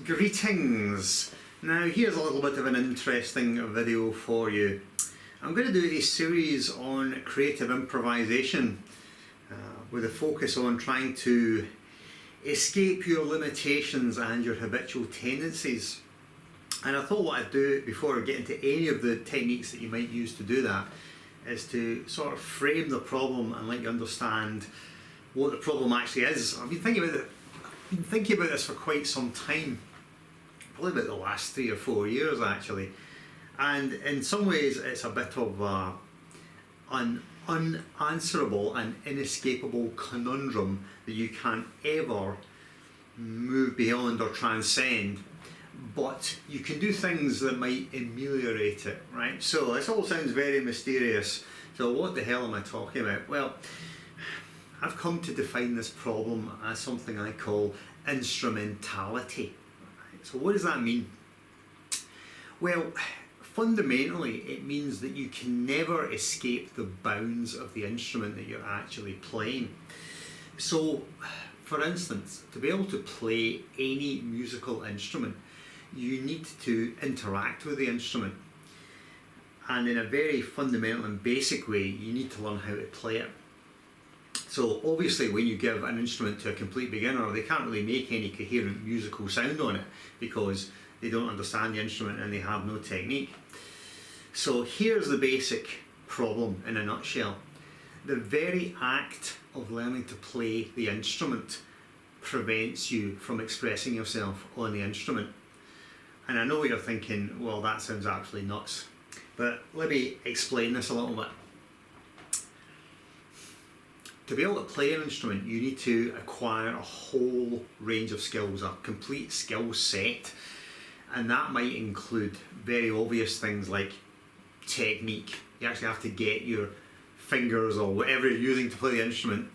Greetings! Now here's a little bit of an interesting video for you. I'm going to do a series on creative improvisation with a focus on trying to escape your limitations and your habitual tendencies. And I thought what I'd do before I get into any of the techniques that you might use to do that is to sort of frame the problem and let you understand what the problem actually is. I've been thinking about this for quite some time, probably about the last 3 or 4 years actually, and in some ways it's a bit of an unanswerable and inescapable conundrum that you can't ever move beyond or transcend, but you can do things that might ameliorate it, right? So this all sounds very mysterious, so what the hell am I talking about? Well, I've come to define this problem as something I call instrumentality. So what does that mean? Well, fundamentally it means that you can never escape the bounds of the instrument that you're actually playing. So, for instance, to be able to play any musical instrument, you need to interact with the instrument. And in a very fundamental and basic way, you need to learn how to play it. So obviously when you give an instrument to a complete beginner, they can't really make any coherent musical sound on it because they don't understand the instrument and they have no technique. So here's the basic problem in a nutshell. The very act of learning to play the instrument prevents you from expressing yourself on the instrument. And I know what you're thinking, well, that sounds absolutely nuts. But let me explain this a little bit. To be able to play an instrument, you need to acquire a whole range of skills, a complete skill set. And that might include very obvious things like technique. You actually have to get your fingers or whatever you're using to play the instrument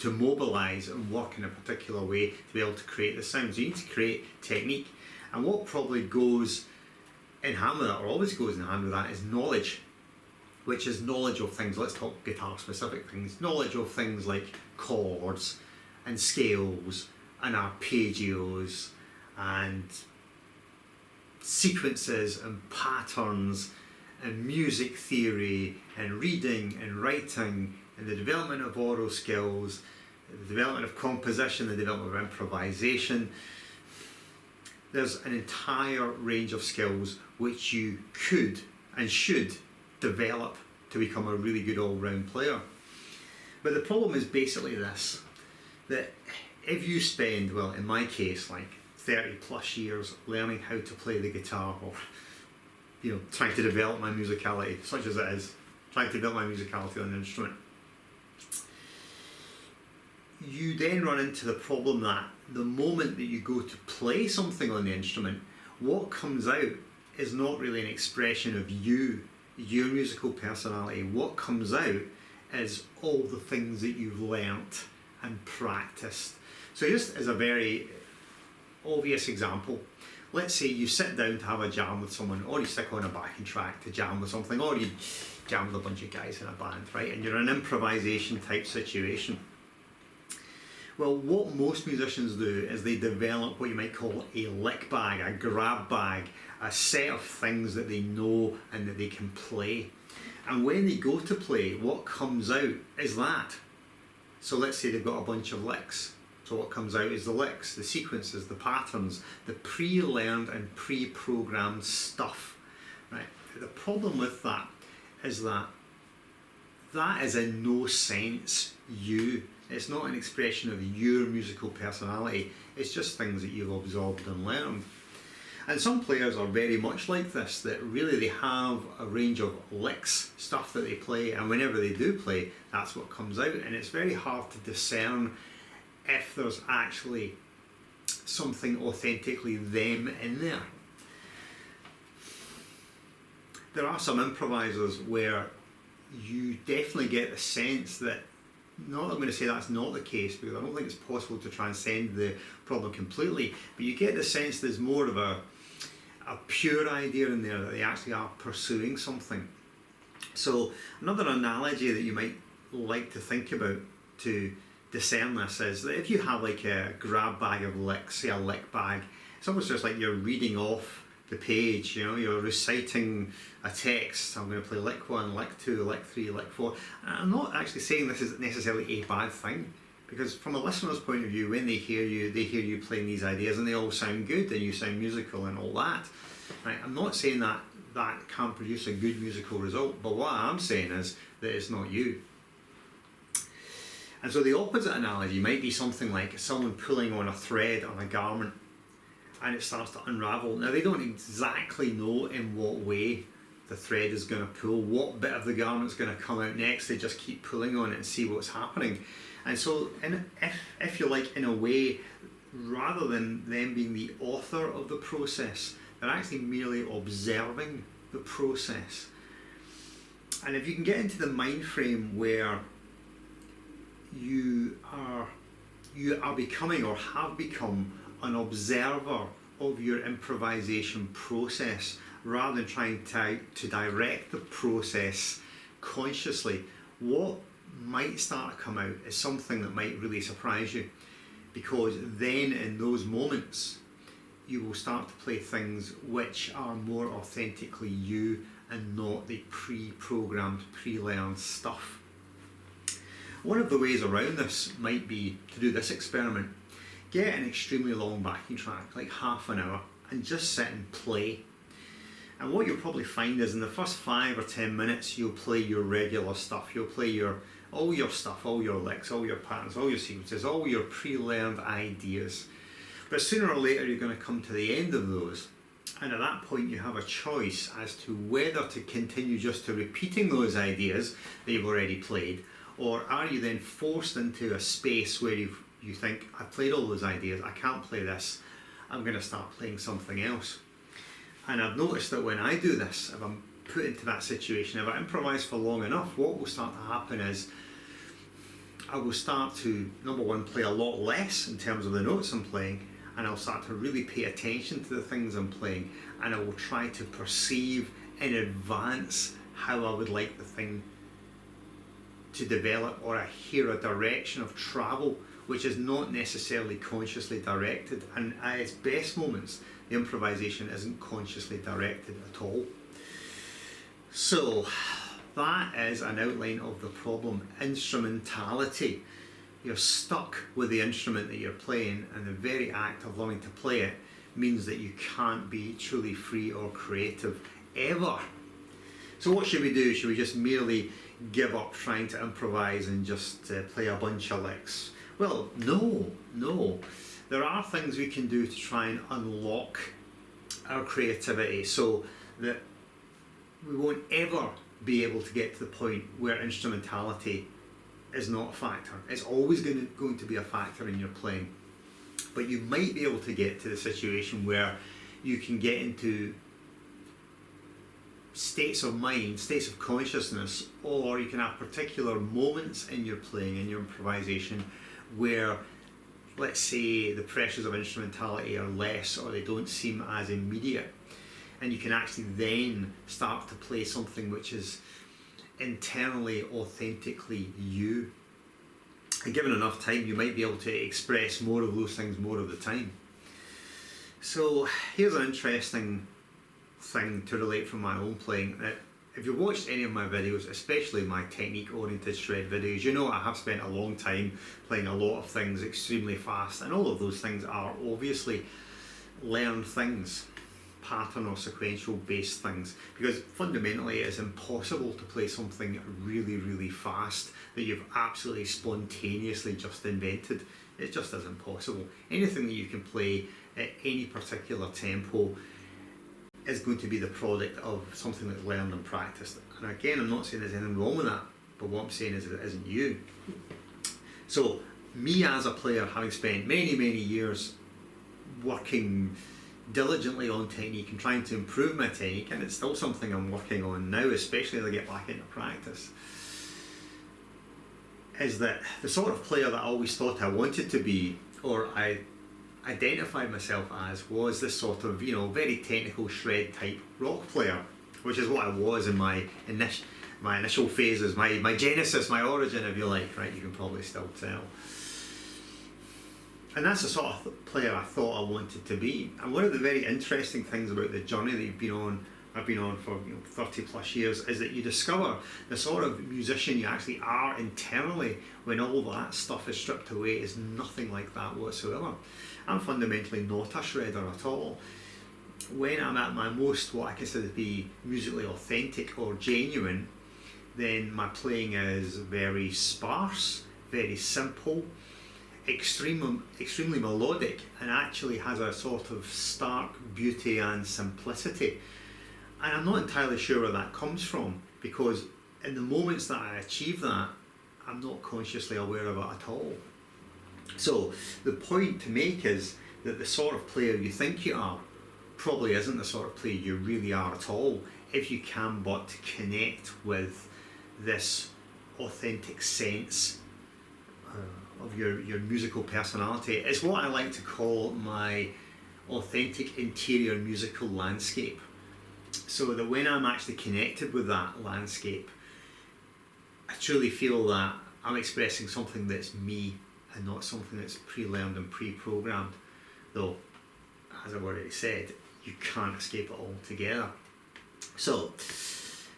to mobilise and work in a particular way to be able to create the sound. So you need to create technique. And what probably goes in hand with that, or always goes in hand with that, is knowledge. Which is knowledge of things, let's talk guitar specific things, knowledge of things like chords and scales and arpeggios and sequences and patterns and music theory and reading and writing and the development of oral skills, the development of composition, the development of improvisation. There's an entire range of skills which you could and should develop to become a really good all-round player. But the problem is basically this, that if you spend, well in my case, like 30 plus years learning how to play the guitar, or trying to develop my musicality, such as it is, trying to develop my musicality on an instrument, you then run into the problem that the moment that you go to play something on the instrument, what comes out is not really an expression of you, your musical personality. What comes out is all the things that you've learnt and practiced. So just as a very obvious example, let's say you sit down to have a jam with someone, or you stick on a backing track to jam with something, or you jam with a bunch of guys in a band, right? And you're in an improvisation type situation. Well, what most musicians do is they develop what you might call a lick bag, a grab bag, a set of things that they know and that they can play. And when they go to play, what comes out is that. So let's say they've got a bunch of licks. So what comes out is the licks, the sequences, the patterns, the pre-learned and pre-programmed stuff. Right? The problem with that is that is in no sense you. It's not an expression of your musical personality, it's just things that you've absorbed and learned. And some players are very much like this, that really they have a range of licks, stuff that they play, and whenever they do play, that's what comes out, and it's very hard to discern if there's actually something authentically them in there. There are some improvisers where you definitely get the sense that, not that I'm going to say that's not the case, because I don't think it's possible to transcend the problem completely, but you get the sense there's more of a pure idea in there, that they actually are pursuing something. So another analogy that you might like to think about to discern this is that if you have like a grab bag of licks, say a lick bag, It's almost just like you're reading off the page, you know, you're reciting a text. I'm going to play lick 1, lick 2, lick 3, lick 4. And I'm not actually saying this is necessarily a bad thing, because from a listener's point of view, when they hear you playing these ideas and they all sound good and you sound musical and all that. Right? I'm not saying that that can't produce a good musical result, but what I'm saying is that it's not you. And so the opposite analogy might be something like someone pulling on a thread on a garment and it starts to unravel. Now, they don't exactly know in what way the thread is going to pull, what bit of the garment is going to come out next. They just keep pulling on it and see what's happening. And so, if you like, in a way, rather than them being the author of the process, they're actually merely observing the process. And if you can get into the mind frame where you are becoming or have become an observer of your improvisation process, rather than trying to direct the process consciously, what might start to come out is something that might really surprise you, because then in those moments you will start to play things which are more authentically you and not the pre-programmed, pre-learned stuff. One of the ways around this might be to do this experiment. Get an extremely long backing track, like half an hour, and just sit and play. And what you'll probably find is in the first 5 or 10 minutes, you'll play your regular stuff. You'll play all your stuff, all your licks, all your patterns, all your sequences, all your pre-learned ideas. But sooner or later, you're going to come to the end of those. And at that point, you have a choice as to whether to continue just to repeating those ideas that you've already played, or are you then forced into a space where you think, I've played all those ideas, I can't play this, I'm going to start playing something else. And I've noticed that when I do this, if I'm put into that situation, if I improvise for long enough, what will start to happen is I will start to, number one, play a lot less in terms of the notes I'm playing, and I'll start to really pay attention to the things I'm playing, and I will try to perceive in advance how I would like the thing to develop, or I hear a direction of travel which is not necessarily consciously directed, and at its best moments the improvisation isn't consciously directed at all. So that is an outline of the problem. Instrumentality. You're stuck with the instrument that you're playing, and the very act of learning to play it means that you can't be truly free or creative ever. So what should we do? Should we just merely give up trying to improvise and just play a bunch of licks? Well, no. There are things we can do to try and unlock our creativity so that we won't ever be able to get to the point where instrumentality is not a factor. It's always going to be a factor in your playing. But you might be able to get to the situation where you can get into states of mind, states of consciousness, or you can have particular moments in your playing, in your improvisation, where, let's say, the pressures of instrumentality are less, or they don't seem as immediate, and you can actually then start to play something which is internally, authentically you. And given enough time, you might be able to express more of those things more of the time. So here's an interesting thing to relate from my own playing. If you've watched any of my videos, especially my technique oriented shred videos, you know I have spent a long time playing a lot of things extremely fast, and all of those things are obviously learned things, pattern or sequential based things, because fundamentally it's impossible to play something really fast that you've absolutely spontaneously just invented. It just isn't possible. Anything that you can play at any particular tempo is going to be the product of something that's learned and practiced. And again, I'm not saying there's anything wrong with that, but what I'm saying is it isn't you. So me as a player, having spent many years working diligently on technique and trying to improve my technique, and it's still something I'm working on now, especially as I get back into practice, is that the sort of player that I always thought I wanted to be, or I identified myself as, was this sort of, very technical shred type rock player, which is what I was in my initial phases, my genesis, my origin, if you like, right? You can probably still tell. And that's the sort of player I thought I wanted to be. And one of the very interesting things about the journey that I've been on for 30 plus years, is that you discover the sort of musician you actually are internally when all that stuff is stripped away is nothing like that whatsoever. I'm fundamentally not a shredder at all. When I'm at my most, what I consider to be musically authentic or genuine, then my playing is very sparse, very simple, extremely melodic, and actually has a sort of stark beauty and simplicity. And I'm not entirely sure where that comes from, because in the moments that I achieve that, I'm not consciously aware of it at all. So the point to make is that the sort of player you think you are probably isn't the sort of player you really are at all, if you can but connect with this authentic sense of your musical personality. It's what I like to call my authentic interior musical landscape. So that when I'm actually connected with that landscape, I truly feel that I'm expressing something that's me and not something that's pre-learned and pre-programmed. Though, as I've already said, you can't escape it altogether. So,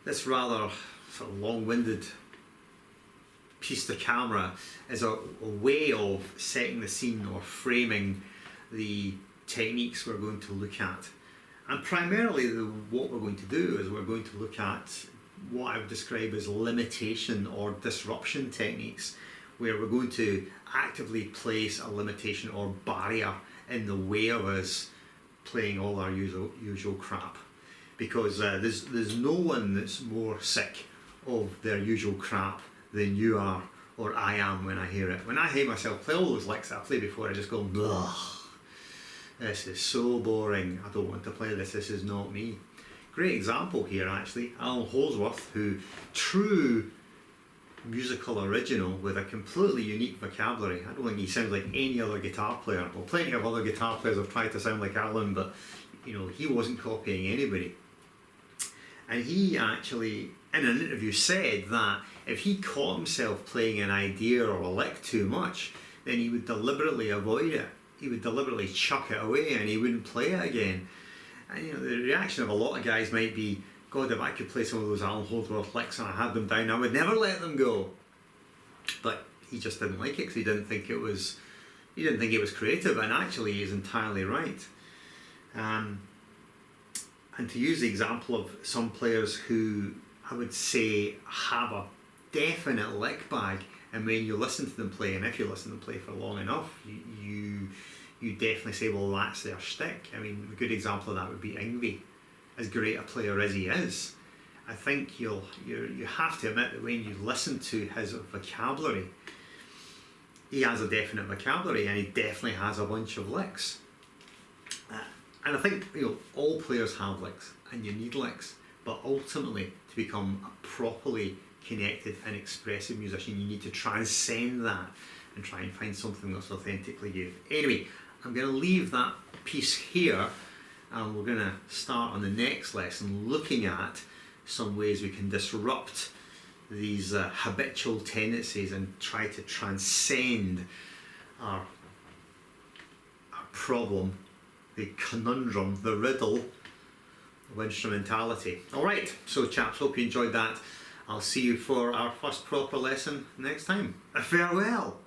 this rather sort of long-winded piece to camera is a way of setting the scene or framing the techniques we're going to look at. And primarily what we're going to do is we're going to look at what I would describe as limitation or disruption techniques, where we're going to actively place a limitation or barrier in the way of us playing all our usual crap. Because there's no one that's more sick of their usual crap than you are or I am when I hear it. When I hear myself play all those licks that I played before, I just go, blah. This is so boring, I don't want to play this, this is not me. Great example here actually, Alan Holdsworth, who true musical original with a completely unique vocabulary. I don't think he sounds like any other guitar player. Well, plenty of other guitar players have tried to sound like Alan, but he wasn't copying anybody. And he actually, in an interview, said that if he caught himself playing an idea or a lick too much, then he would deliberately avoid it. He would deliberately chuck it away and he wouldn't play it again. And the reaction of a lot of guys might be, God, if I could play some of those Alan Holdsworth licks and I had them down, I would never let them go. But he just didn't like it because he didn't think it was creative, and actually he's entirely right. And to use the example of some players who I would say have a definite lick bag, and when you listen to them play, and if you listen to them play for long enough, you definitely say, well, that's their shtick. I mean, a good example of that would be Yngwie. As great a player as he is, I think you have to admit that when you listen to his vocabulary, he has a definite vocabulary and he definitely has a bunch of licks. And I think all players have licks and you need licks, but ultimately to become a properly connected and expressive musician, you need to transcend that and try and find something that's authentically you. Anyway, I'm going to leave that piece here, and we're going to start on the next lesson looking at some ways we can disrupt these habitual tendencies and try to transcend our problem, the conundrum, the riddle of instrumentality. Alright, so chaps, hope you enjoyed that. I'll see you for our first proper lesson next time. Farewell!